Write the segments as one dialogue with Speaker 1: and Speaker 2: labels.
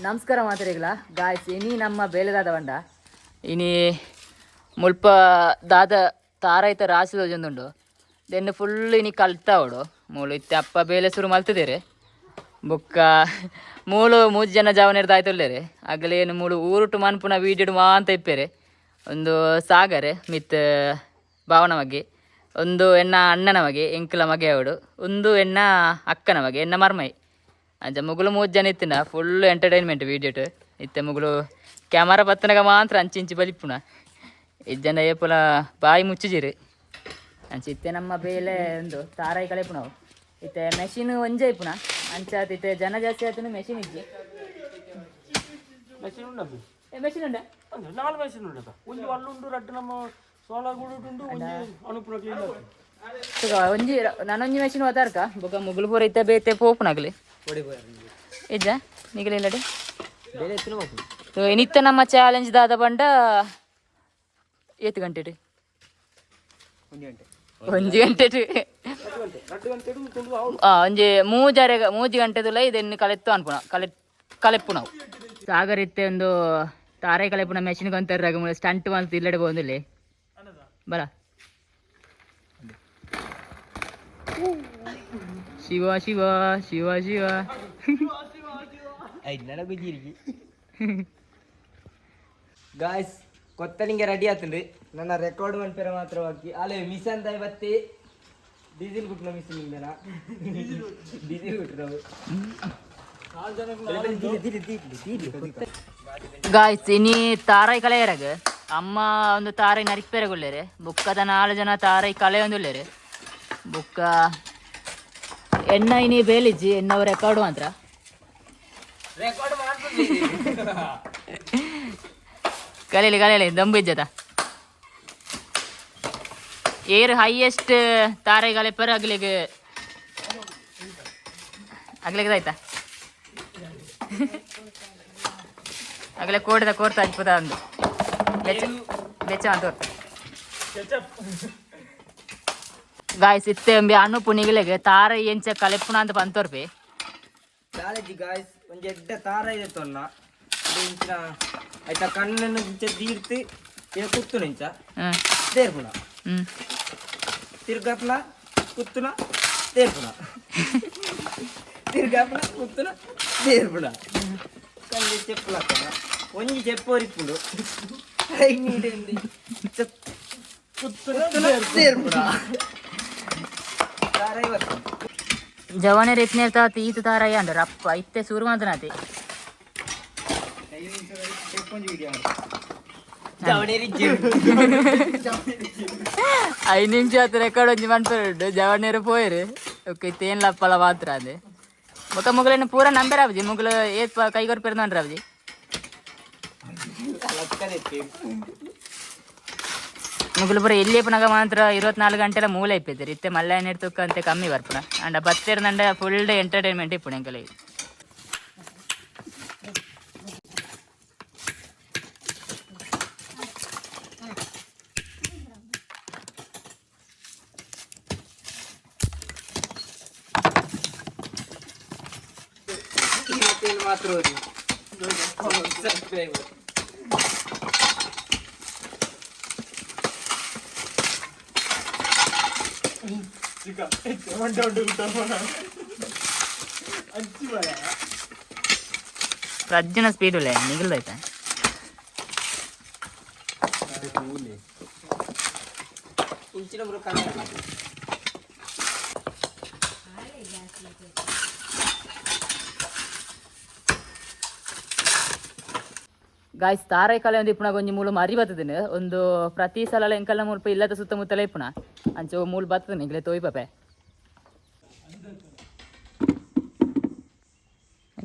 Speaker 1: ನಮಸ್ಕಾರ ಮಾತ್ರಿಗಳ ಗಾಯ್ಸ್ ಇನಿ ನಮ್ಮ ಬೇಲೆದಾದ ಬಂಡ ಇನಿ ಮುಲ್ಪ ದಾದ ತಾರೈತ ರಾಸಿದ ಜೊಂದುಂಡು ದೆನ್ನು ಫುಲ್ ಇನಿ ಕಲ್ತಾವಡು ಮೂಲು ಇತ್ತೆ ಅಪ್ಪ ಬೇಲೆ ಶುರು ಮಲ್ತಿದ್ದೇರೆ ಬೊಕ್ಕ ಮೂಲು 3 ಜನ ಜಾವನೇರ್ದು ಆಯ್ತುಳ್ಳೇರೆ ಆಗಲೇನು ಮೂಲು ಊರುಟು ಮನ್ಪುನ ವೀಡಿಯೋಡು ಮಾಂತ ಇಪ್ಪೇರೆ ಒಂದು ಸಾಗರೆ ಮಿತ್ ಭಾವನ ಮಗೆ ಒಂದು ಎನ್ನ ಅಣ್ಣನ ಮಗೆ ಎಂಕಲ ಮಗೆ ಅವಡು ಒಂದು ಎನ್ನ ಅಕ್ಕನ ಮಗೆ ಎನ್ನ ಮರ್ಮೈ ಅಂಚ ಮುಗುಲು 3 ಜನ ಇತ್ತಿನ ಫುಲ್ ಎಂಟರ್ಟೈನ್ಮೆಂಟ್ ವೀಡಿಯೋಟ್ ಇತ್ತೆ ಮುಗುಲು ಕ್ಯಾಮರಾ ಬತ್ತನಗ ಮಾತ್ರ ಅಂಚಿಂಚಿ ಬಲಿಪುನ ಜನ ಏಪುಲ ಬಾಯಿ ಮುಚ್ಚಿಜಿರಿ ಅಂಚ ಇತ್ತೆ ನಮ್ಮ ಬೇಲೆ ಒಂದು ತಾರಾಯಿ ಕಳೆಪುನವು ಇತ್ತೆ ಮೆಷಿನ್ ಒಂಜೆ ಇಪ್ಪುನ ಅಂಚಾತ್ ಇತ್ತೆ ಜನ ಜಾಸ್ತಿ ಆಯ್ತು ಮೆಷಿನ್ ಇಜ್ಜಿ ಮೆಷಿನ್ ಉಂಡ
Speaker 2: 4 ಮೆಷಿನ್ ಉಂಡ ಒಂದು ಅಲ್ಲುಂಡು ರಡ್ಡು ನಮ್ಮ ಸೋಲಾರ್ ಗುಡುಂಡು ಒಂದು ಅನುಪುರ ಕ್ಲೀನ್
Speaker 1: ಒಂಜಿ ನಾನೊಂಜಿ ಮೆಷಿನ್ ಓದಾರ್ಕ ಬೊಕ ಮುಗುಲು ಪೂರ ಇತ್ತೆ ಬೇತೆ ಪೋಪುನಾಗ್ಲಿ ಇಜ್ಜ ನಿಗಲಿಲ್ಲಡೆ ಇನಿತ್ತ ನಮ್ಮ ಚಾಲೆಂಜ್ ದಾದ ಬಂಡ 8 ಗಂಟೆ ಒಂಜಿ ಗಂಟೆ ಒಂಜಿ 3 ಗಂಟೆ ತುಲ ಇದನ್ನು ಕಲೆತ್ತು ಅನ್ಪುಣ ಕಲೆಪ್ಪು ನಾವು ಸಾಗರ್ ಇತ್ತೆ ಒಂದು ತಾರೆ ಕಲೆಪುನ ಮೆಷಿನ್ ಕೊಂತಾರ ಸ್ಟಂಟ್ ಮಂತ್ ಇಲ್ಲಡೆ ಬಂದಿಲ್ಲ ಬರ ಶಿವ ಶಿವ ಶಿವ ಶಿವ
Speaker 3: ಗಾಯ್ಸ್ ಕೊತ್ತನಿಗೆ ರೆಡಿ ಆತನ್ರಿ ನನ್ನ ರೆಕಾರ್ಡ್ ಮನ್ಪೇರ ಮಾತ್ರವಾಗಿ ಅಲ್ಲೇ ಮಿಷನ್ ಇವತ್ತಿ ಡೀಸೆಲ್ ಕುಟ್ನ ಮಿಷನ್ ಇಂದನ ಡೀಸೆಲ್ ಕುಟ್ರು
Speaker 1: ಗಾಯ್ಸ್ ಇನಿ ತಾರಾಯಿ ಕಲೆಯರಾಗ ಅಮ್ಮ ಒಂದು ತಾರಾಯಿ ನರಿಪೇರಗೊಳ್ಳೇರೆ ಬುಕ್ಕದ 4 ಜನ ತಾರಾಯಿ ಕಲೆ ಒಂದುಳ್ಳೇರೆ ಬುಕ್ಕ ಎಣ್ಣ ಇನಿ ಬೇಲಿಜ್ಜಿ ಎಣ್ಣವ ರೆಕಾರ್ಡು ಮಾತ್ರ ಕಲೀಲಿ ದಮ್ಮು ಇಜ್ಜದ ಏರ್ ಹೈಯೆಸ್ಟ್ ತಾರಾಯಿ ಕಲೆಪರ ಅಗ್ಲಿಗೆ ಆಯ್ತಾ ಆಗಲೇ ಕೋರ್ತಾ ಹಚ್ಬೋದ ಒಂದು ಬೆಚ್ಚ ಅಂತ ಗಾಯ್ಸ್ ಇತ್ತೆ ಅಣ್ಣು ಪುಣಿಗಳಿಗೆ ತಾರ ಎಂಚ ಕಲೆಪುಣ ಅಂತ ಬಂತೋರ್ಪಿ
Speaker 3: ಕಾಲೇಜಿ ಗಾಯ್ಸ್ ಒಂದು ಎಡ್ಡ ತಾರ ಇದೆ ತೊನ್ನ ಇಂಚಿನ ಆಯ್ತಾ ಕಣ್ಣನ್ನು ಇಂಚ ದೀರ್ತಿ ಕುತ್ತು ಇಂಚ ತೇರ್ಪುಣ ತಿರ್ಗಪ್ಲ ಕುತ್ತುನ ತೇರ್ಪುಣ ತಿರ್ಗಪ್ಲ ಕುತ್ತುನ ತೇರ್ಪುಣ ಕಲ್ಲಿ చెప్పుల ಒಂಜಿ చెప్పురిప్పుడు ಐನೀಡೆಂದಿ ಕುತ್ತುನ ತೇರ್ಪುಣ
Speaker 1: ಜವಾನೆ ರೇತ್ನೆ ತಾತಿ ಈತ ತಾರಯ್ಯ ಅಂದ್ರ ಅಪ್ಪ ಇತ್ತೆ ಶುರು ಮಾತನಾತಿ ಐದು ನಿಮಿಷ ಆತು ರೆಕಾರ್ಡ್ ಒಂಜಿ ಮನ್ಪೇರು ಜವನೇರು ಪೋಯರು ಓಕೆ ತೇನ್ ಲಪ್ಪಲ ಮಾತ್ರ ಅದೇ ఒక ముగ్గులు పూరా నంబరాబుజీ ముగ్గులు ఏ కైగొరు పెరుదండి రాబుజీ ముగ్గులు ಪೂರ ಎಲ್ಲಿ ಪುನಗ ಮಾತ್ರ 24 ಗಂಟೆಲ ಮೂಲೆ ಇಪ್ಪಿದ್ದಾರೆ ಇತ್ತೆ ಮಲ್ಲ ನೆಡ್ತಕ್ಕ ಅಂತೆ ಕಮ್ಮಿ ಬರ್ಪುನ ಅಂಡ ಬತ್ತೇರ್ದಂಡ ಫುಲ್ ಡೇ ಎಂಟರ್ಟೈನ್ಮೆಂಟ್ ಇಪ್ಪುಣ ಎಂಕಲೆ
Speaker 3: ಮಾತ್ರ
Speaker 1: ರಜ್ಜನ ಸ್ಪೀಡ್ ಇಲ್ಲ ನಿಗಲ್ದೈತೆ
Speaker 3: ಇಂಚಿನ
Speaker 1: ಗಾಯ್ಸ್ ತಾರಾಯಿ ಕಲೆ ಒಂದು ಇಪ್ಪುಣ ಒಂಜಿ ಮೂಲು ಮರಿ ಬರ್ತದೇನೆ ಒಂದು ಪ್ರತಿ ಸಲ ಎಂಕಲ್ನ ಮುಲ್ಪ ಇಲ್ಲದ ಸುತ್ತಮುತ್ತಲೇ ಇಪ್ಪುಣ ಅಂಚೆ ಮೂಲು ಬರ್ತದೆ ಈಗಲೇ ತೋಯ್ ಪಾಪೆ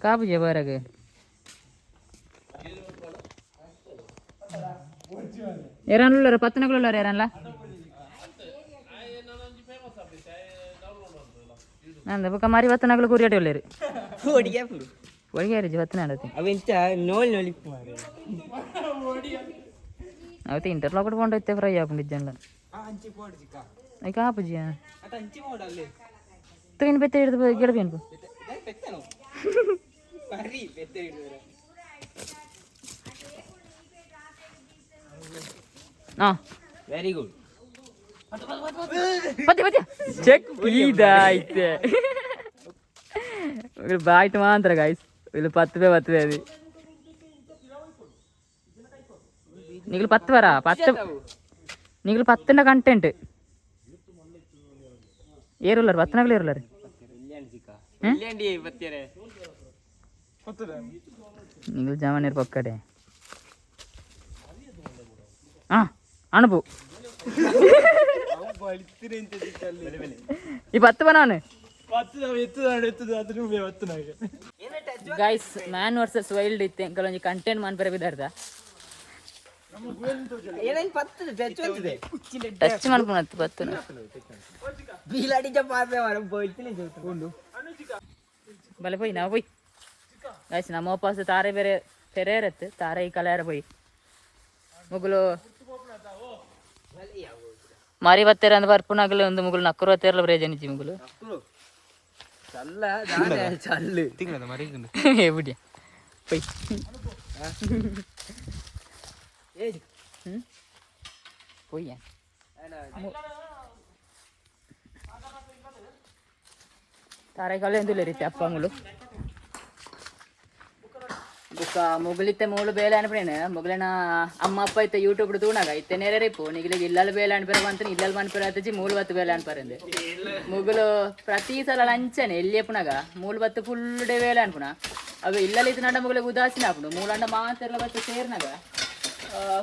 Speaker 1: ಕಾಪುಜೆ ಬರಗ ಎರಾನ್ಲರ ಪತ್ತನಗುಳ್ಳರ ಎರಾನ್ಲ ನಂದ ಬೊಕ ಮರಿ ಪತ್ತನಗಳು ಕುರಿಯಾಟಿ ಒಳ್ಳೆರು ಒಳಗೆ ಜೀವತ್ತಿನ ಆಡತಿ
Speaker 3: ಅವೆಂತ ನೋಲ್
Speaker 1: ಅವತ್ತು ಇಂಟರ್ಲಾಕ್ ಕೊಂಡೈತೆ ಫ್ರೈ ಹಾಕೊಂಡಿದ್ದಲ್ಲ ಈಗ ಹಾಪುಜಿ ತಗಿನ ಬೆತ್ತ ಹಿಡಿದು ಗಿಡಬೇನು
Speaker 3: ವೆರಿ ಗುಡ್.
Speaker 1: ಚೆಕ್ ಇದಾಯ್ತೆ ಬಾಯ್ಟ್ ಮಾತ್ರ ಗಾಯ್ಸ್ ಇಲ್ಲಿ 10 ಅದು നിങ്ങൾ 10 പറ 10 നിങ്ങൾ 10ന്റെ കണ്ടന്റ് ഏറുള്ളർ 10 ഏറുള്ളർ നിങ്ങൾ ജാമനീർ പൊക്കടെ ആ അണുപോ ഈ 10 പനാണ് ಗೈಸ್ ಮ್ಯಾನ್ ವರ್ಸಸ್ ವೈಲ್ಡ್ ಇತ್ತೆ ಕೆಲವೊಂದು ಕಂಟೆಂಟ್ ಮಾಡ್ಬರ ಬಿದ್ದಾರ್ದ ಟಚ್ ಮಾಡ್ಕೊಳತ್ತು ಬತ್ತು ಬಲೆ പോയി ನಾವು പോയി ಗೈಸ್ ನಮ್ಮ ವಾಪಸ್ ತಾರೆ ಬೇರೆ ಫೆರೆ ಇರತ್ತೆ ತಾರೆ ಈ ಕಲರ್ പോയി ಮುಗುಲು ಮಾರಿ ಬತ್ತೇರ ಅಂದ ಬರ್ಪುನಾಗಲೇ ಒಂದು ಮುಗುಲು ನಕ್ಕರು ಬತ್ತೇರಲ್ಲ ಬರೇ ಜನಿಜಿ ಮುಗುಲು എവിടെയാ പോയി പോയി ತಾರೆಕಾಲ ಎಂದುಲ್ಲ ರೀತಿ ಅಪ್ಪಂಗಳು ಬುಕ್ಕ ಮುಗಲಿತ್ತೆ ಮೂಳು ಬೇಲೆ ಅನ್ಪೇನೆ ಮುಗಲಿನ ಅಮ್ಮ ಅಪ್ಪ ಇತ್ತೆ ಯೂಟ್ಯೂಬ್ ತೂಣಾಗ ಇತ್ತೆ ನೇರ ರೇಪು ನಿಗಲಿಗೆ ಇಲ್ಲಲ್ಲಿ ಬೇಲೆ ಅನ್ಪೇರ ಅಂತ ಇಲ್ಲಲ್ಲಿ ಮನ್ಪೇರ ಹಚ್ಚಿ ಮೂಳು ಬತ್ತು ಬೇಲೆ ಅನ್ಪರಂದೆ ಮುಗಲು ಪ್ರತಿ ಸಲ ಲಂಚನೆ ಎಲ್ಲಿ ಅಪ್ಪನಾಗ ಮೂಳು ಬತ್ತು ಫುಲ್ ಡೇ ಬೇಲೆ ಅನ್ಪುಣ ಅವು ಇಲ್ಲಲ್ಲಿ ಇತ್ತು ನಡ ಮುಗಳಿಗೆ ಉದಾಸೀನ ಹಾಪುಡು ಮೂಲಂಡ ಮಾತೆಲ್ಲ ಬತ್ತು ಸೇರ್ನಾಗ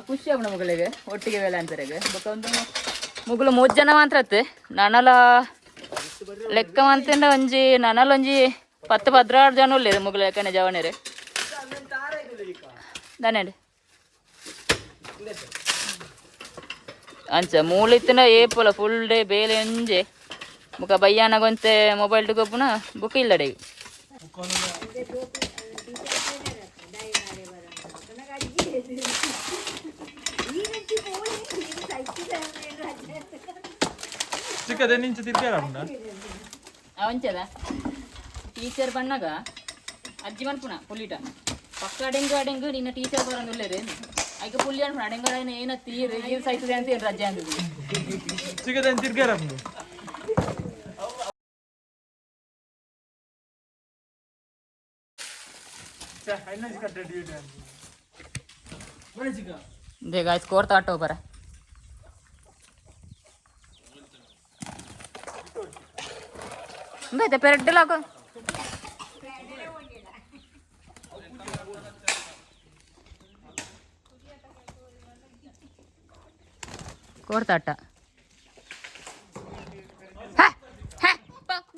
Speaker 1: ಖುಷಿ ಆಪುಣ ಮುಗಳಿಗೆ ಒಟ್ಟಿಗೆ ಬೇಲೆ ಅನ್ಪೇರೆಗೆ ಬೊಕ್ಕ ಒಂದು ಮುಗುಲು 3 ಜನ ಮಾತ್ರ ಅತ್ತೆ ನನಲ ಲೆಕ್ಕ ಮಂತಂಡ ಒಂಜಿ ನನಲ ಒಂಜಿ 10-16 ಜನ ಉಳ್ಳೇರು ಮುಗುಲು ಲೆಕ್ಕನೆ ಜವನೇರೆ ದಾನೇಡಿ ಅಂಚ ಮೂಳಿತ್ತಿನ ಏಪುಲ ಫುಲ್ ಡೇ ಬೇಲೆ ಅಂಜೆ ಬುಕ್ಕ ಬಯ್ಯಾನಗೊಂತೆ ಮೊಬೈಲ್ ಟುಕೊಪ್ಪುನ ಬುಕ್ಕ ಇಲ್ಲಡೆ ಅವಂಚದ ಟೀಚರ್ ಬಣ್ಣಗ ಅಜ್ಜಿ ಮನ್ಪುಣ ಪುಲಿಟ ಪಕ್ಕ ಅಡೆಂಗು ನಿನ್ನ ಟೀಚರ್ ಬರೋದಿಲ್ಲರಿ ಆಯ್ಕೆ ಪುಲ್ಲಿ ಅನ್ಪುಣ ಅಡೆಂಗ ಏನ ತೀರ್ ಗೀರ್ ಸಾಯ್ತದೆ ಅಂತ ಏನು ರಜೆ ಅಂದಿದ್ವಿ देखा स्कोर तो आटो पर बेटे पेरेट लागो ಕೋರ್ತಾಟ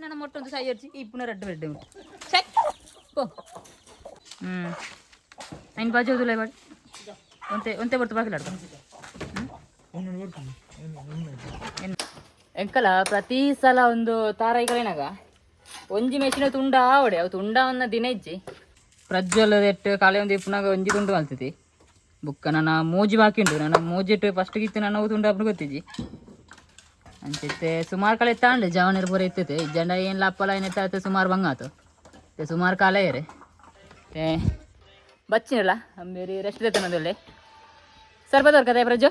Speaker 1: ನನ್ನ ಮೊಟ್ಟೊಂದು ಸಾಯರ್ಚಿ ಈ ಪುನಃ ರೆಡ್ ರೆಡ್ ಉಂಟು ಐನ್ ಬಾಜು ಹೋದಲ್ಲ ಬಾಡಿ ಒಂತೆ ಬರ್ತು ಬಾಗಿಲಾಡ್ದು ಎಂಕಲ ಪ್ರತಿ ಸಲ ಒಂದು ತಾರೈಕಲೇನಾಗ ಒಂಜಿ ಮೆಷಿನ ತುಂಡ ಆವಡೆ ಅವು ತುಂಡವನ್ನ ದಿನ ಇಜ್ಜಿ ಪ್ರಜ್ವಲ್ ಎಟ್ಟು ಕಾಲೆ ಒಂದು ಇಪ್ಪನಾಗ ಒಂಜಿ ತುಂಡು ಮಲ್ತೈತಿ ಬುಕ್ಕ ನನ್ನ ಮೂಜಿ ಬಾಕಿ ಉಂಟು ನನ್ನ ಮೂಜಿಟ್ಟು ಫಸ್ಟ್ಗೆ ಇತ್ತು ನಾನು ತುಂಡು ಹಬ್ಬ ಗೊತ್ತಿಜ್ಜಿ ಅಂಚೈತೆ ಸುಮಾರು ಕಳೆ ತಾಂಡೆ ಜವನರು ಬರೋ ಇರ್ತೈತೆ ಜಂಡ ಏನು ಲಪ್ಪಲ ಏನಿರ್ತಾಯ್ತು ಸುಮಾರು ಬಂಗಾತು ಸುಮಾರು ಕಾಲ ಏರೆ ಬಚ್ಚಿನಲ್ಲ ಬೇರೆ ರೆಸ್ಟ್ ಇರ್ತೈತೆ ನನ್ನದೊಳ್ಳೆ ಸರ್ಬತ್ ಬರ್ಕದೆ ಪ್ರಜ್ಜು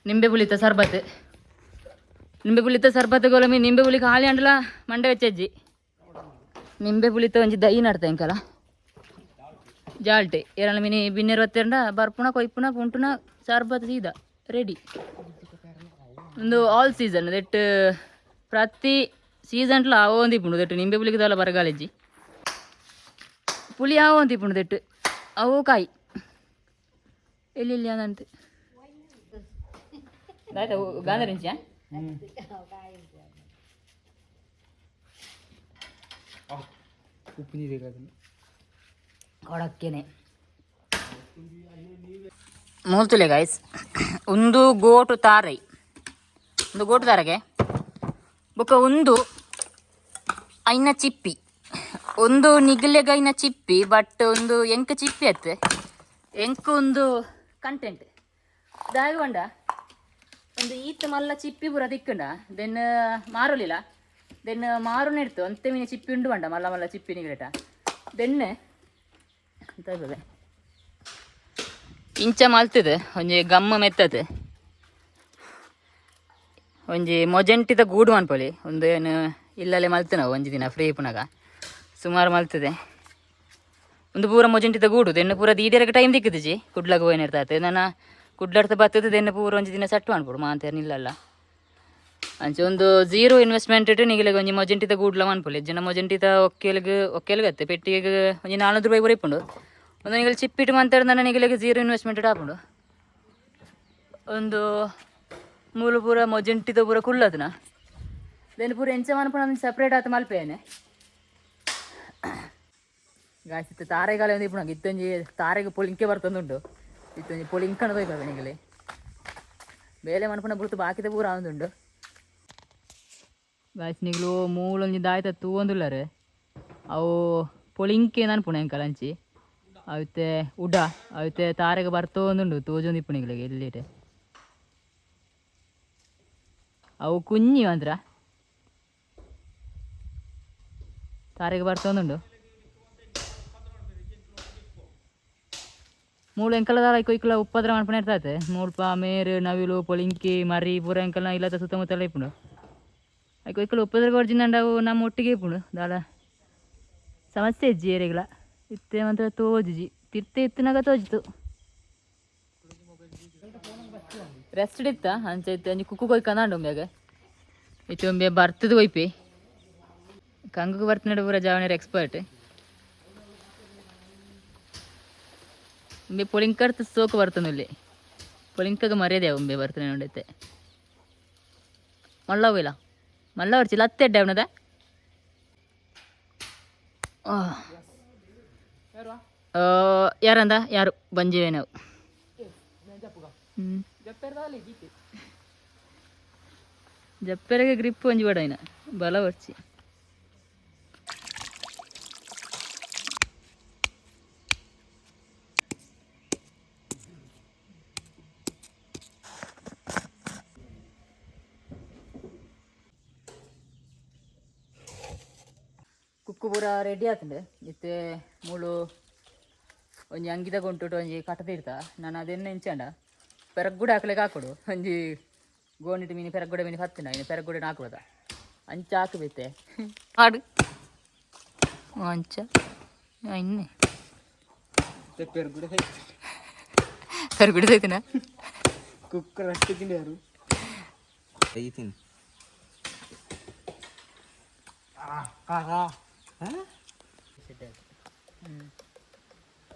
Speaker 1: ನಿಂಬೆ ಪುಳಿತ ಸರ್ಬತ್ ನಿಂಬೆ ಪುಳಿತ ಸರ್ಬತ್ ಗೋಲಮಿ ನಿಂಬೆ ಪುಳಿ ಖಾಲಿ ಅಂಡಲ ಮಂಡೆ ವೆಚ್ಚಜ್ಜಿ ನಿಂಬೆ ಪುಳಿತ ಒಂಜಿ ದೈ ನಡ್ತಾ ಇಂಕಲ ಜಾಲ್ಟೆ ಏರಳ ಮಿನಿ ಬಿನ್ನೆರ್ ಹೊತ್ತೇಂಡ ಬರ್ಪುಣ ಕೊಯ್ಪುಣ ಪುಂಟುನ ಸರ್ಬತ್ ಸೀದಾ ರೆಡಿ ಒಂದು ಆಲ್ ಸೀಸನ್ ದಟ್ ಪ್ರತಿ ಸೀಸನ್ಲ ಆವೋ ಒಂದಿಪ್ಪುಂಡು ದಟ್ಟು ನಿಂಬೆ ಪುಳಿಗೆ ತೋಲ ಬರಗಾಲೆಜ್ಜಿ ಪುಳಿ ಆವೋ ಒಂದಿಪ್ಪುಂಡು ದಟ್ಟು ಅವು ಕಾಯಿ ಎಲ್ಲಿ ಅದಂತೆ ಆಯ್ತಾ ಗಾಂಧರಿಂಚ ಉಪ್ಪು ನೀರು ಕೊಡಕ್ಕೇನೆ ಮೂಲ್ತುಲೆ ಗಾಯ್ಸ್ ಒಂದು ಗೋಟು ತಾರೈ ಒಂದು ಗೋಟು ತಾರಗೆ ಬೊಕ್ಕ ಒಂದು ಐನ ಚಿಪ್ಪಿ ಒಂದು ನಿಗಲೆಗೈನ ಚಿಪ್ಪಿ ಬಟ್ ಒಂದು ಎಂಕ ಚಿಪ್ಪಿ ಅತ್ತೆ ಎಂಕ ಒಂದು ಕಂಟೆಂಟ್ ದಾಯಗೊಂಡ ಒಂದು ಈತ ಮಲ್ಲ ಚಿಪ್ಪಿ ಪೂರ ತಿಕ್ಕಂಡ ದೆನ್ ಮಾರುಲಿಲ್ಲ ದೆನ್ ಮಾರುನ ಇಡ್ತು ಅಂತೆ ಮೀನು ಚಿಪ್ಪಿ ಉಂಡು ಬಂಡ ಮಲ್ಲ ಮಲ್ಲ ಚಿಪ್ಪಿ ನಿಗಲೇಟ ಬೆಣ್ಣೆ ಅಂತ ಇರ್ತದೆ ಇಂಚ ಮಲ್ತದೆ ಒಂಜಿ ಗಮ್ಮ ಮೆತ್ತತೆ ಒಂಜಿ ಮೊಜೆಂಟಿದ ಗೂಡು ಮನ್ಪೊಲಿ ಒಂದು ಏನು ಇಲ್ಲಲ್ಲೇ ಮಲ್ತು ನಾವು ಒಂಜಿ ದಿನ ಫ್ರೀ ಪುನಗ ಸುಮಾರು ಮಲ್ತದೆ ಒಂದು ಪೂರ ಮೊಜೆಂಟಿದ ಗೂಡು ದೆನ್ನು ಪೂರ ದೀಡಿಯರಿಗೆ ಟೈಮ್ ದಿಕ್ಕದಿಜಿ ಕುಡ್ಲಾಗ ಹೋಯ್ನಿರ್ತದೆ ನಾನು ಕುಡ್ಲಾಡ್ತ ಬರ್ತದೆ ದೆನ್ನು ಪೂರ ಒಂಜಿ ದಿನ ಸಟ್ಟು ಮಾಡ್ಬಿಡು ಮಾಂತೇನು ಇಲ್ಲಲ್ಲ ಅಂಚೆ ಒಂದು ಝೀರೋ ಇನ್ವೆಸ್ಟ್ಮೆಂಟ್ ಇಟ್ಟು ನಿಗಲಿಗೆ ಒಂಜಿ ಮೊಜೆಂಟಿದ ಗೂಡ್ಲ ಮನ್ಪೊಲಿ ಜನ ಮೊಜೆಂಟಿದ ಒಕ್ಕೆಲ್ಗತ್ತೆ ಪೆಟ್ಟಿಗೆ ಒಂಜಿ 400 ರೂಪಾಯಿ ಬರೀಪುಂಡು ಒಂದು ನಿಗಲಿ ಚಿಪ್ಪಿಟ್ಟು ಮಾತಾಡಿದ ನಾನು ನಿಗಲಿಗೆ ಝೀರೋ ಇನ್ವೆಸ್ಟ್ಮೆಂಟ್ ಇಟ್ಟು ಹಾಕೊಂಡು ಒಂದು ಮೂಲ ಪೂರ ಮೊಜೆಂಟಿದ ಪೂರ ಕುಳ್ಳದನ ದೆನ್ ಪೂರ ಎಂಚ ಮನ್ಪುಣ ಸಪ್ರೇಟ್ ಆತ ಮಲ್ಪೇನೆ ಗಾಯ್ಸಿತ್ತು ತಾರೆಗಾಲ ಒಂದು ಇಪ್ಪುಣ ಇತ್ತೊಂಜಿ ತಾರೆಗೆ ಪೊಲಿಂಕೆ ಬರ್ತಂದುಂಟು ಇತ್ತೊಂಜಿ ಪೊಲಿಂಕಣ ಹೋಯ್ಬೇಕು ನಿಗಲಿ ಬೇಲೆ ಮನ್ಪುಣ ಬುಡ್ತು ಬಾಕಿದ ಪೂರ ಆವೊಂದುಂಡು ಗಾಯ್ಸ್ ನಿಗ್ಲು ಮೂಲೊಂಜಿ ದಾಯ್ತ ತೂವೊಂದುಲ್ಲರೆ ಅವು ಪೊಲಿಂಕೆ ನನ್ಪುಣ ಎಂಕಲ ಅಂಚಿ ಅವತ್ತೆ ಉಡ ಅವತ್ತೆ ತಾರೆಗೆ ಬರ್ತೋಂದುಂಡು ತೋಜೊಂದು ಇಪ್ಪು ನಿಗ್ಲಿಗೆ ಎಲ್ಲಿಟೆ ಅವು ಕುഞ്ഞി ಅಂದ್ರ ತಾರೆಗೆ ಬರ್ತೋಂದುಂಡು ಮೂಳು ಎಂಕಲದ ಕೊಯ್ಕಲ ಉಪ್ಪದ್ರ ಮನ್ಪುಣ ಇರ್ತದೆ ಮೂಳ್ಪ ಮೇರು ನವಿಲು ಪೊಲಿಂಕಿ ಮರಿ ಪೂರ ಎಂಕಲ್ನ ಇಲ್ಲದ ಸುತ್ತಮುತ್ತಲ ಇಪ್ಪುಂಡು ಆಯ್ಕೆ ಕೊಯ್ಕಲ ಉಪ್ಪದ್ರ ಕೊರ್ಜಿಂದಂಡ ಅವು ನಮ್ಮ ಒಟ್ಟಿಗೆ ಇಪ್ಪುಂಡು ದಾಲ ಸಮಸ್ಯೆ ಇಜ್ಜಿ ಏರೆಗಳ ಇತ್ತೆ ಮಾತ್ರ ತೋಜಿಜಿ ತಿರ್ತೆ ಇತ್ತಿನಾಗ ತೋಜಿತು ರೆಸ್ಟ್ ಇತ್ತ ಅಂಚೆ ಇತ್ತು ಅಂಜಿ ಕುಕ್ಕು ಕೊಯ್ಕಂದಾಂಡು ಒಮ್ಮೆಗ ಇತ್ತು ಒಮ್ಮೆ ಬರ್ತದ ಒಯ್ಪಿ ಕಂಗು ಬರ್ತನಡೆ ಪೂರ ಜಾವಣೆರ್ ಎಕ್ಸ್ಪರ್ಟ್ ಒಮ್ಮೆ ಪೊಲಿಂಕರ್ತ ಸೋಕು ಬರ್ತನಲ್ಲಿ ಪೊಲಿಂಕಗೆ ಮರ್ಯಾದೆ ಒಮ್ಮೆ ಬರ್ತನೆ ನೋಡೈತೆ ಮಲ್ಲವಿಲ್ಲ ಮಲ್ಲ ಹೊರ್ಚಿ ಲತ್ತೆ ಎಡ್ಡೆ ಅವನದ ಯಾರಂದ ಯಾರು ಬಂಜಿವೆ ನಾವು ಜಪ್ಪೆರೆಗೆ ಗ್ರಿಪ್ ಒಂಜಿ ಬೇಡ ಇನ್ನ ಬಲ ಹೊರ್ಚಿ ಕುಕ್ಕು ಪೂರ ರೆಡಿ ಆತಂಡೆ ಇತ್ತೆ ಮೂಳು ಒಂಜಿ ಅಂಗಿದ ಗೊಂಟುಟ್ಟು ಒಂಜಿ ಕಟ್ಟದಿರ್ತ ನಾನು ಅದೆನ್ನ ಎಂಚಂಡ ಪೆರಗುಡೆ ಹಾಕ್ಲಿಕ್ಕೆ ಹಾಕೊಡು ಒಂಜಿ ಗೋಣಿಟ್ಟು ಮೀನು ಪೆರಗುಡೆ ಮೀನು ಹತ್ತಿನ ಇನ್ನು ಪೆರಗುಡೆ ಹಾಕ್ಬೋದ ಅಂಚ ಹಾಕಬೇತೆ ಹಾಡು ಅಂಚ ಇನ್ನೆ ಪೆರಗುಡೆ ಸೈತಿನ
Speaker 3: ಕುಕ್ಕರ್ ಅಷ್ಟು ತಿಂಡಿಯಾರು ಐತಿನ್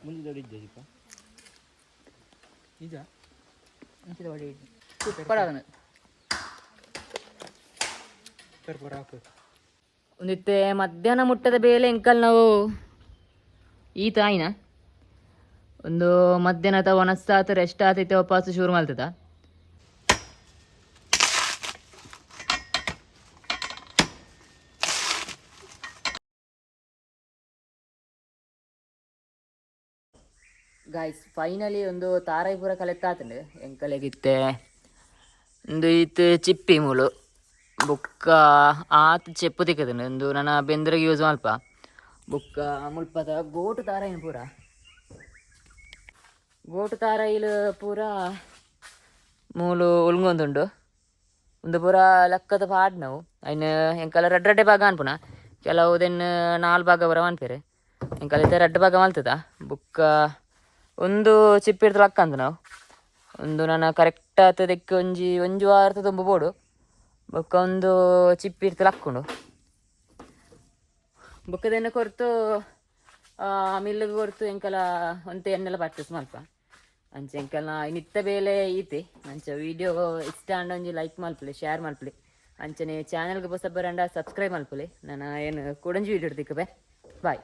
Speaker 3: ಮುಂದೆ ದೊಡ್ಡಿದ್ದೆ ಚಿಕ್ಕ ನಿಜ
Speaker 1: ಸೂಪರ್ ಅದನ್ನು ಒಂದಿತ್ತೆ ಮಧ್ಯಾಹ್ನ ಮುಟ್ಟದ ಬೇಲೆ ಎಂಕಲ್ ನಾವು ಈ ತಾಯಿನ ಒಂದು ಮಧ್ಯಾಹ್ನ ಅಥವಾ ಒಣಸ್ತಾತ ರೆಸ್ಟ್ ಆತೈತೆ ವಾಪಸ್ ಶುರು ಮಾಡ್ತದ ಗಾಯ್ಸ್ ಫೈನಲಿ ಒಂದು ತಾರಾಯಿ ಪೂರ ಕಲೆತ್ತಾತಂಡು ಎಂಕಲೆಗಿತ್ತೆ ಒಂದು ಈತ್ ಚಿಪ್ಪಿ ಮೂಲು ಬುಕ್ಕ ಆತ ಚೆಪ್ಪು ತಿಕ್ಕದನು ಒಂದು ನನ್ನ ಬೆಂದ್ರಿಗೆ ಯೂಸ್ ಮಲ್ಪ ಬುಕ್ಕ ಮುಲ್ಪದ ಗೋಟು ತಾರಾಯಿನ ಪೂರ ಗೋಟು ತಾರಾಯಿಲು ಪೂರ ಮೂಲು ಉಳ್ಗೊಂದುಂಡು ಒಂದು ಪೂರ ಲೆಕ್ಕದ ಪಾಡ್ ನಾವು ಅಯ್ನ ಎಂಕಲ ರಡ್ಡೆ ಭಾಗ ಅನ್ಪುನ ಕೆಲವು ದೆನ್ನು 4 ಭಾಗ ಬರ ಅನ್ಪೇರೆ ಎಂಕಲೈತೆ 2 ಭಾಗ ಮಲ್ತದ ಬುಕ್ಕ ಒಂದು ಚಿಪ್ಪಿಡ್ದು ಲಕ್ಕ ಅಂದು ನಾವು ಒಂದು ನನ್ನ ಕರೆಕ್ಟ್ ಆತದಕ್ಕೆ ಒಂಜು ವಾರದ ತುಂಬ ಬೋಡು ಬೊಕ್ಕ ಒಂದು ಚಿಪ್ಪಿಡ್ತು ಲಕ್ಕೊಂಡು ಬೊಕ್ಕದೆನ್ನ ಕೊರ್ತು ಮಿಲ್ಲಿಗೆ ಕೊರ್ತು ಎಂಕಲ ಒಂತೆ ಎಣ್ಣೆಲ್ಲ ಪರ್ಚೇಸ್ ಮಲ್ಪ ಅಂಚೆ ಎಂಕಲ್ನ ನಿತ್ತ ಬೇಲೆ ಈತೆ ಅಂಚೆ ವಿಡಿಯೋ ಇಷ್ಟ ಅಂಡ ಒಂಜಿ ಲೈಕ್ ಮಲ್ಪಲಿ ಶೇರ್ ಮಲ್ಪಲಿ ಅಂಚನೆ ಚಾನಲ್ಗೆ ಹೊಸ ಬರಂಡ ಸಬ್ಸ್ಕ್ರೈಬ್ ಮಲ್ಪಲಿ ನಾನು ಏನು ಕೊಡಂಜಿ ವಿಡಿಯೋ ಹಿಡ್ದಿಕ್ಕೆ ಬಾಯ್